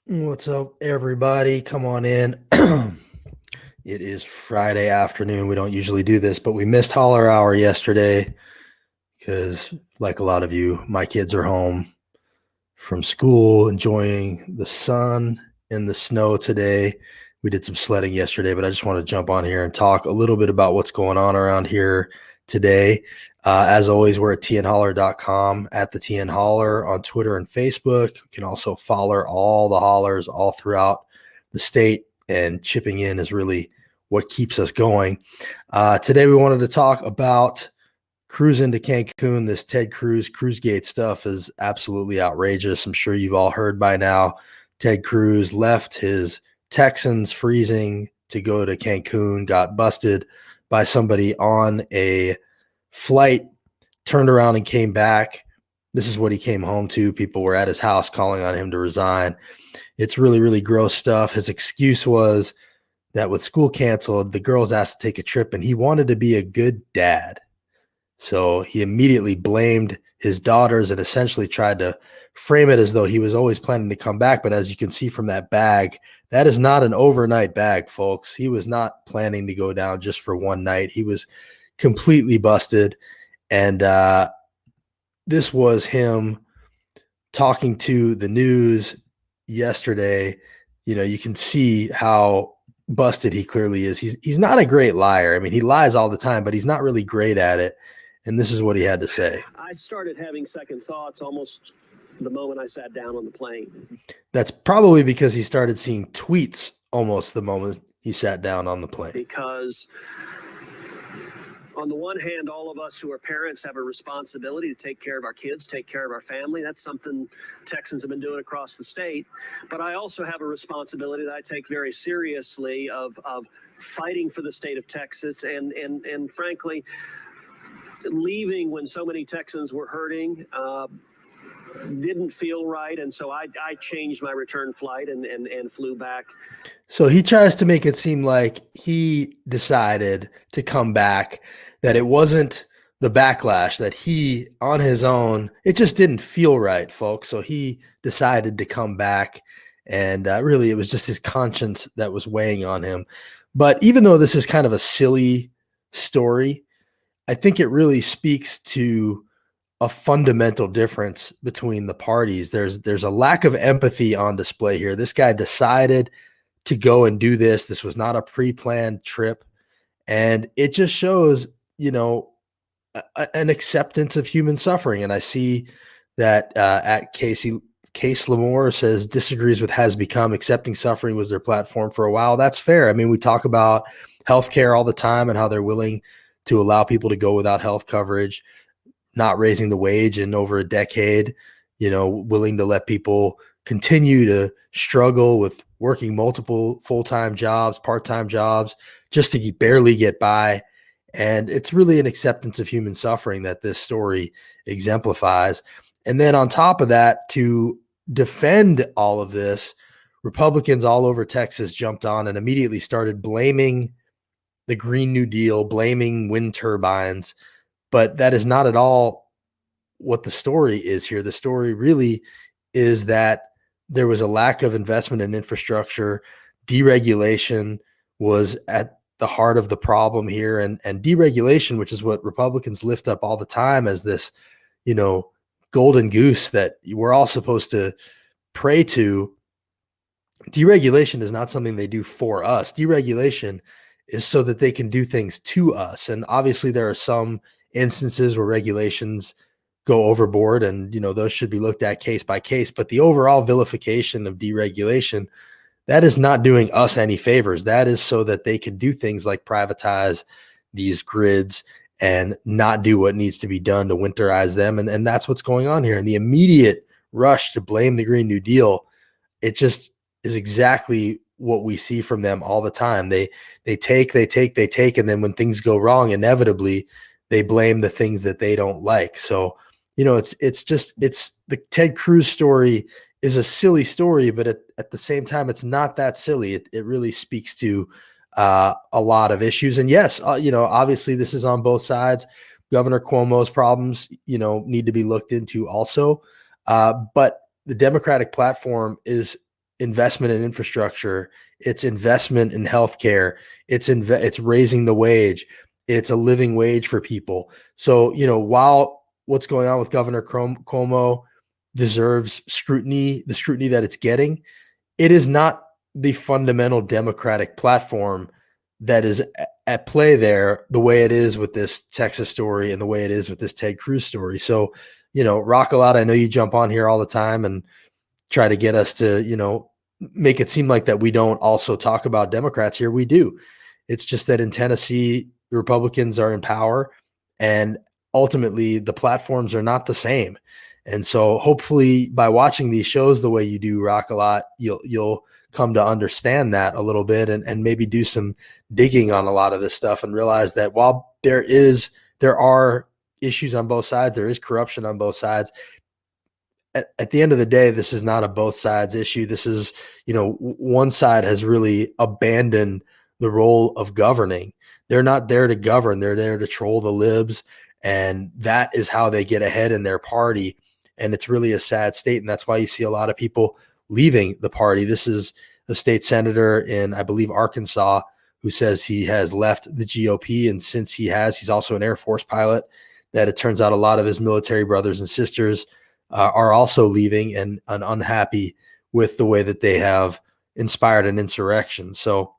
What's up, everybody? Come on in. It is Friday afternoon. We don't usually do this, but we missed holler hour yesterday because, like a lot of you, my kids are home from school enjoying the sun and the snow today. We did some sledding yesterday, but I just want to jump on here and talk a little bit about what's going on around here today. As always, we're at tnholler.com, at the TN Holler on Twitter and Facebook. You can also follow all the hollers all throughout the state, and chipping in is really what keeps us going. Today, we wanted to talk about cruising to Cancun. This Ted Cruz Cruzgate stuff is absolutely outrageous. I'm sure you've all heard by now. Ted Cruz left his Texans freezing to go to Cancun, got busted by somebody on a flight, turned around and came back. This is what he came home to. People were at his house calling on him to resign. It's really, really gross stuff. His excuse was that with school canceled, the girls asked to take a trip and he wanted to be a good dad. So he immediately blamed his daughters and essentially tried to frame it as though he was always planning to come back. But as you can see from that bag, that is not an overnight bag, folks. He was not planning to go down just for one night. He was completely busted. And this was him talking to the news yesterday. You know, you can see how busted he clearly is. He's not a great liar. I mean, he lies all the time, but he's not really great at it. And this is what he had to say. I started having second thoughts almost the moment I sat down on the plane. That's probably because he started seeing tweets almost the moment he sat down on the plane. Because on the one hand, all of us who are parents have a responsibility to take care of our kids, take care of our family. That's something Texans have been doing across the state. But I also have a responsibility that I take very seriously of fighting for the state of Texas and frankly, leaving when so many Texans were hurting didn't feel right. And so I changed my return flight and flew back. So he tries to make it seem like he decided to come back, that it wasn't the backlash, that he on his own, it just didn't feel right, folks. So he decided to come back. And really, it was just his conscience that was weighing on him. But even though this is kind of a silly story, I think it really speaks to a fundamental difference between the parties. There's a lack of empathy on display here. This guy decided to go and do this. This was not a pre-planned trip. And it just shows, you know, an acceptance of human suffering. And I see that at Case Limbaugh says disagrees with has become accepting suffering was their platform for a while. That's fair. I mean, we talk about healthcare all the time and how they're willing to allow people to go without health coverage, not raising the wage in over a decade, you know, willing to let people continue to struggle with working multiple full-time jobs, part-time jobs, just to barely get by. And it's really an acceptance of human suffering that this story exemplifies. And then on top of that, to defend all of this, Republicans all over Texas jumped on and immediately started blaming the Green New Deal, blaming wind turbines. But that is not at all what the story is here. The story really is that there was a lack of investment in infrastructure. Deregulation was at the heart of the problem here. And deregulation, which is what Republicans lift up all the time as this, you know, golden goose that we're all supposed to pray to. Deregulation is not something they do for us. Deregulation is so that they can do things to us. And obviously there are some instances where regulations go overboard and, you know, those should be looked at case by case, but the overall vilification of deregulation, that is not doing us any favors. That is so that they can do things like privatize these grids and not do what needs to be done to winterize them. And that's what's going on here. And the immediate rush to blame the Green New Deal, it just is exactly what we see from them all the time. They take, and then when things go wrong, inevitably they blame the things that they don't like. So, you know, it's the Ted Cruz story is a silly story, but at the same time, it's not that silly. It really speaks to a lot of issues. And yes, you know, obviously this is on both sides. Governor Cuomo's problems, you know, need to be looked into also. But the Democratic platform is investment in infrastructure. It's investment in healthcare. It's raising the wage. It's a living wage for people. So, while what's going on with Governor Cuomo deserves scrutiny, the scrutiny that it's getting, it is not the fundamental Democratic platform that is at play there the way it is with this Texas story and the way it is with this Ted Cruz story. So, Rock a lot. I know you jump on here all the time and try to get us to, make it seem like that we don't also talk about Democrats here. We do. It's just that in Tennessee, the Republicans are in power, and ultimately the platforms are not the same. And so hopefully by watching these shows the way you do, Rock a lot, you'll come to understand that a little bit and maybe do some digging on a lot of this stuff and realize that while there are issues on both sides, there is corruption on both sides. At the end of the day, this is not a both sides issue. This is, one side has really abandoned the role of governing. They're not there to govern. They're there to troll the libs. And that is how they get ahead in their party. And it's really a sad state. And that's why you see a lot of people leaving the party. This is a state senator in, I believe, Arkansas, who says he has left the GOP. And since he's also an Air Force pilot, that it turns out a lot of his military brothers and sisters are also leaving and unhappy with the way that they have inspired an insurrection. So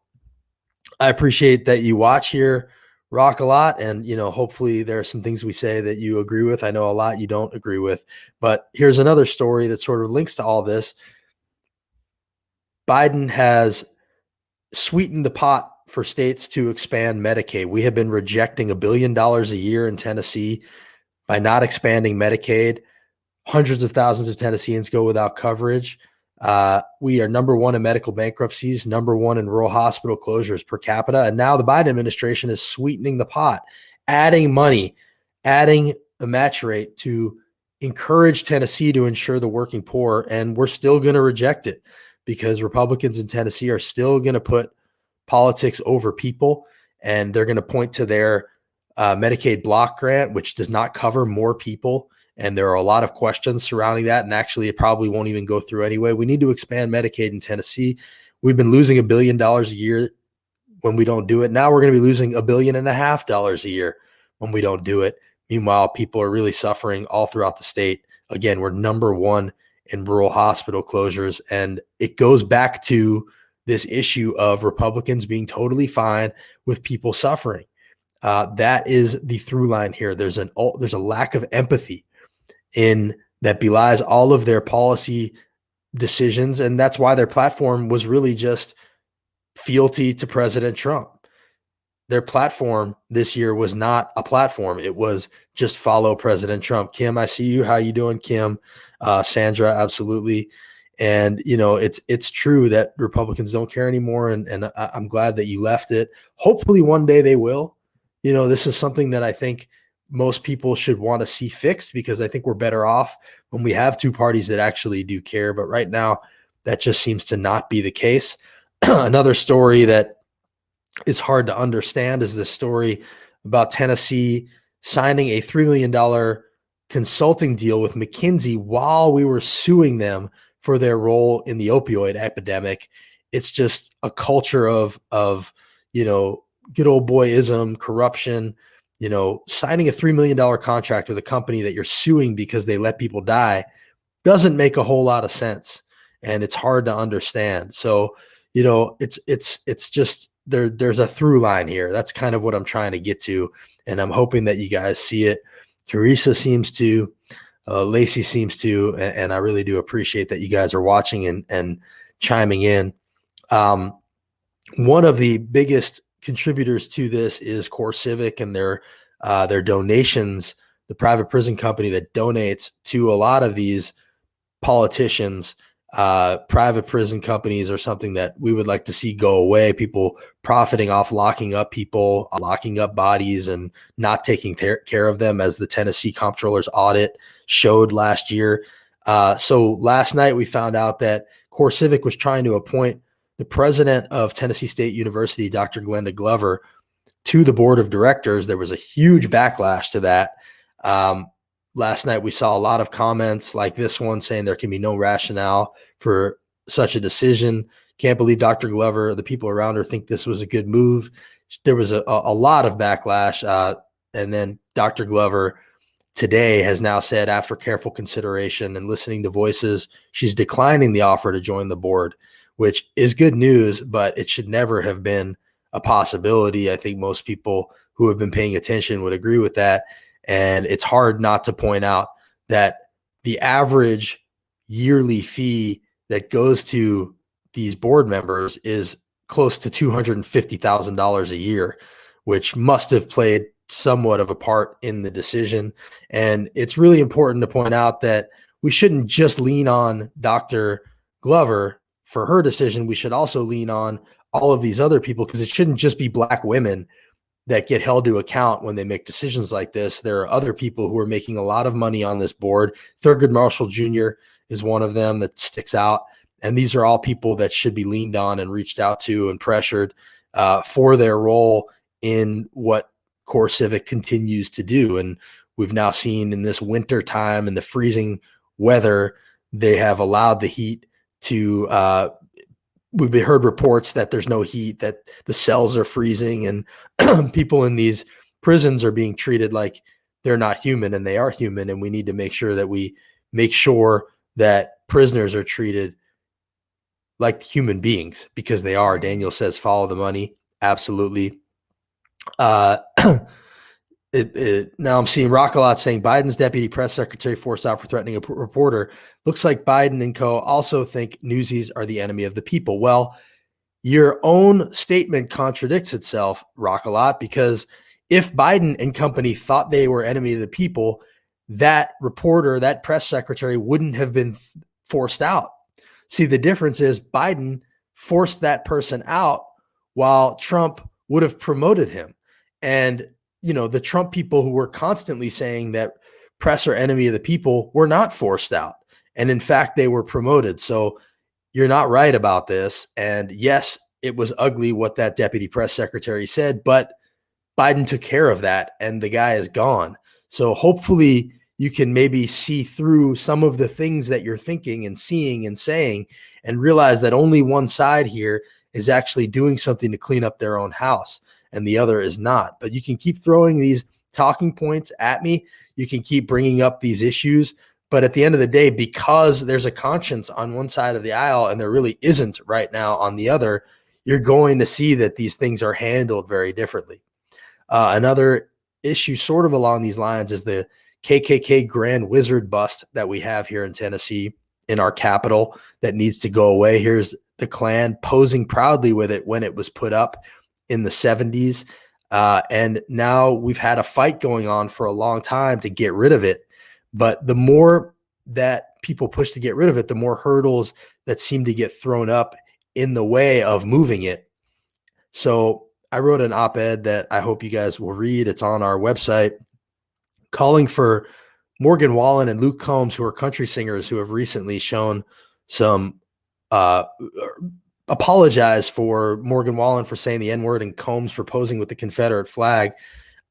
I appreciate that you watch here, Rock a lot. And, hopefully there are some things we say that you agree with. I know a lot you don't agree with, but here's another story that sort of links to all this. Biden has sweetened the pot for states to expand Medicaid. We have been rejecting $1 billion a year in Tennessee by not expanding Medicaid. Hundreds of thousands of Tennesseans go without coverage. We are number one in medical bankruptcies, number one in rural hospital closures per capita. And now the Biden administration is sweetening the pot, adding money, adding a match rate to encourage Tennessee to insure the working poor. And we're still going to reject it because Republicans in Tennessee are still going to put politics over people. And they're going to point to their Medicaid block grant, which does not cover more people. And there are a lot of questions surrounding that. And actually, it probably won't even go through anyway. We need to expand Medicaid in Tennessee. We've been losing $1 billion a year when we don't do it. Now we're going to be losing $1.5 billion a year when we don't do it. Meanwhile, people are really suffering all throughout the state. Again, we're number one in rural hospital closures. And it goes back to this issue of Republicans being totally fine with people suffering. That is the through line here. There's a lack of empathy in that belies all of their policy decisions. And that's why their platform was really just fealty to President Trump. Their platform this year was not a platform. It was just follow President Trump. Kim, I see you. How you doing, Kim? Sandra, absolutely. And, it's true that Republicans don't care anymore. And I'm glad that you left it. Hopefully one day they will. This is something that I think most people should want to see fixed, because I think we're better off when we have two parties that actually do care. But right now, that just seems to not be the case. Another story that is hard to understand is this story about Tennessee signing a $3 million consulting deal with Mckinsey while we were suing them for their role in the opioid epidemic. It's just a culture of good old boyism, corruption. Signing a $3 million contract with a company that you're suing because they let people die doesn't make a whole lot of sense. And it's hard to understand. So, it's just there's a through line here. That's kind of what I'm trying to get to. And I'm hoping that you guys see it. Teresa seems to, Lacey seems to, and I really do appreciate that you guys are watching and chiming in. One of the biggest contributors to this is Civic and their donations, the private prison company that donates to a lot of these politicians. Private prison companies are something that we would like to see go away. People profiting off locking up people, locking up bodies, and not taking care of them, as the Tennessee Comptroller's audit showed last year. So last night we found out that Civic was trying to appoint the president of Tennessee State University, Dr. Glenda Glover, to the board of directors. There was a huge backlash to that. Last night, we saw a lot of comments like this one saying there can be no rationale for such a decision. Can't believe Dr. Glover, the people around her, think this was a good move. There was a lot of backlash. And then Dr. Glover today has now said, after careful consideration and listening to voices, she's declining the offer to join the board, which is good news, but it should never have been a possibility. I think most people who have been paying attention would agree with that. And it's hard not to point out that the average yearly fee that goes to these board members is close to $250,000 a year, which must have played somewhat of a part in the decision. And it's really important to point out that we shouldn't just lean on Dr. Glover for her decision. We should also lean on all of these other people, because it shouldn't just be Black women that get held to account when they make decisions like this. There are other people who are making a lot of money on this board. Thurgood Marshall Jr. is one of them that sticks out. And these are all people that should be leaned on and reached out to and pressured for their role in what Core Civic continues to do. And we've now seen in this winter time and the freezing weather, they have allowed the heat to we've heard reports that there's no heat, that the cells are freezing, and people in these prisons are being treated like they're not human, and they are human. And we need to make sure that we make sure that prisoners are treated like human beings, because they are. Daniel says, follow the money. Absolutely. Now I'm seeing Rockalot saying Biden's deputy press secretary forced out for threatening a reporter. Looks like Biden and co. also think newsies are the enemy of the people. Well, your own statement contradicts itself, Rockalot, because if Biden and company thought they were enemy of the people, that reporter, that press secretary, wouldn't have been forced out. See, the difference is Biden forced that person out while Trump would have promoted him. And the Trump people who were constantly saying that press are enemy of the people were not forced out. And in fact, they were promoted. So you're not right about this. And yes, it was ugly what that deputy press secretary said, but Biden took care of that and the guy is gone. So hopefully you can maybe see through some of the things that you're thinking and seeing and saying, and realize that only one side here is actually doing something to clean up their own house, and the other is not. But you can keep throwing these talking points at me. You can keep bringing up these issues. But at the end of the day, because there's a conscience on one side of the aisle and there really isn't right now on the other, you're going to see that these things are handled very differently. Another issue sort of along these lines is the KKK Grand Wizard bust that we have here in Tennessee, in our capital, that needs to go away. Here's the Klan posing proudly with it when it was put up in the 70s. And now we've had a fight going on for a long time to get rid of it. But the more that people push to get rid of it, the more hurdles that seem to get thrown up in the way of moving it. So I wrote an op-ed that I hope you guys will read. It's on our website, calling for Morgan Wallen and Luke Combs, who are country singers who have recently shown some apologize for Morgan Wallen for saying the N-word and Combs for posing with the Confederate flag.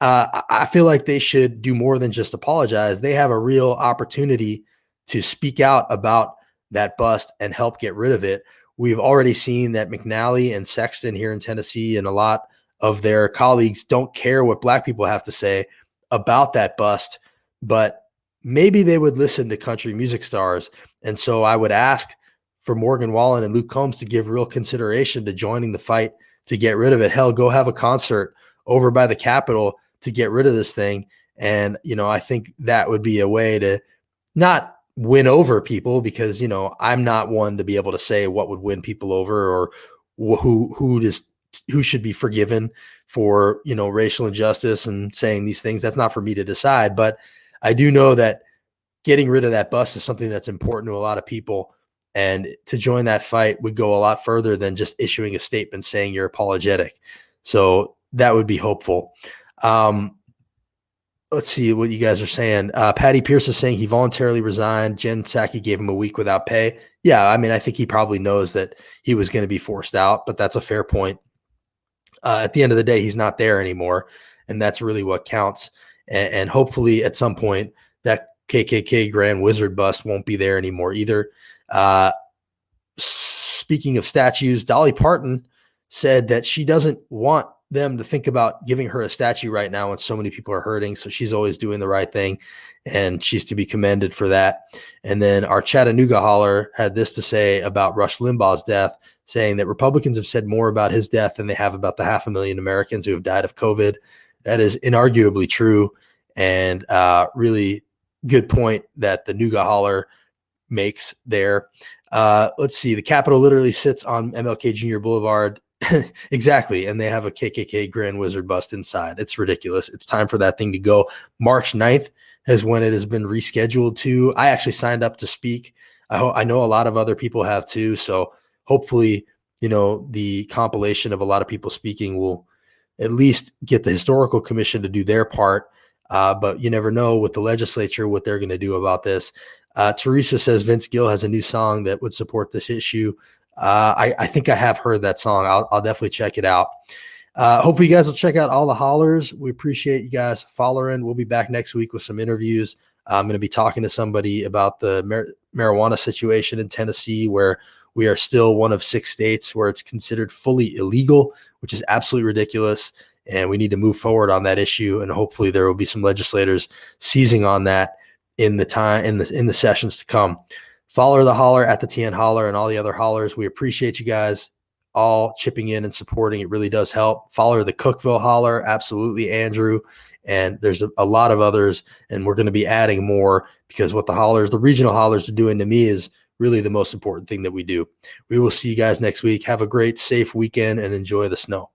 I feel like they should do more than just apologize. They have a real opportunity to speak out about that bust and help get rid of it. We've already seen that McNally and Sexton here in Tennessee and a lot of their colleagues don't care what Black people have to say about that bust, but maybe they would listen to country music stars. And so I would ask for Morgan Wallen and Luke Combs to give real consideration to joining the fight to get rid of it. Hell, go have a concert over by the Capitol to get rid of this thing. And, I think that would be a way to not win over people, because, I'm not one to be able to say what would win people over or who should be forgiven for, racial injustice and saying these things. That's not for me to decide. But I do know that getting rid of that bust is something that's important to a lot of people. And to join that fight would go a lot further than just issuing a statement saying you're apologetic. So that would be hopeful. Let's see what you guys are saying. Patty Pierce is saying he voluntarily resigned. Jen Psaki gave him a week without pay. Yeah, I mean, I think he probably knows that he was going to be forced out, but that's a fair point. At the end of the day, he's not there anymore, and that's really what counts. And hopefully at some point that KKK Grand Wizard bust won't be there anymore either. speaking of statues, Dolly Parton said that she doesn't want them to think about giving her a statue right now when so many people are hurting. So she's always doing the right thing, and she's to be commended for that. And then our Chattanooga holler had this to say about Rush Limbaugh's death, saying that Republicans have said more about his death than they have about the 500,000 Americans who have died of COVID. That is inarguably true, and really good point that the Nooga holler makes there. Let's see. The Capitol literally sits on MLK Jr. Boulevard. Exactly. And they have a KKK Grand Wizard bust inside. It's ridiculous. It's time for that thing to go. March 9th is when it has been rescheduled to. I actually signed up to speak. I know a lot of other people have too. So hopefully, the compilation of a lot of people speaking will at least get the Historical Commission to do their part. But you never know with the legislature what they're going to do about this. Teresa says Vince Gill has a new song that would support this issue. I think I have heard that song. I'll definitely check it out. Hopefully you guys will check out all the hollers. We appreciate you guys following. We'll be back next week with some interviews. I'm going to be talking to somebody about the marijuana situation in Tennessee, where we are still one of 6 states where it's considered fully illegal, which is absolutely ridiculous. And we need to move forward on that issue. And hopefully there will be some legislators seizing on that in the sessions to come. Follow the holler at the TN Holler and all the other hollers. We appreciate you guys all chipping in and supporting. It really does help. Follow the Cookville Holler. Absolutely, Andrew. And there's a lot of others, and we're going to be adding more, because what the regional hollers are doing to me is really the most important thing that we do. We will see you guys next week. Have a great, safe weekend and enjoy the snow.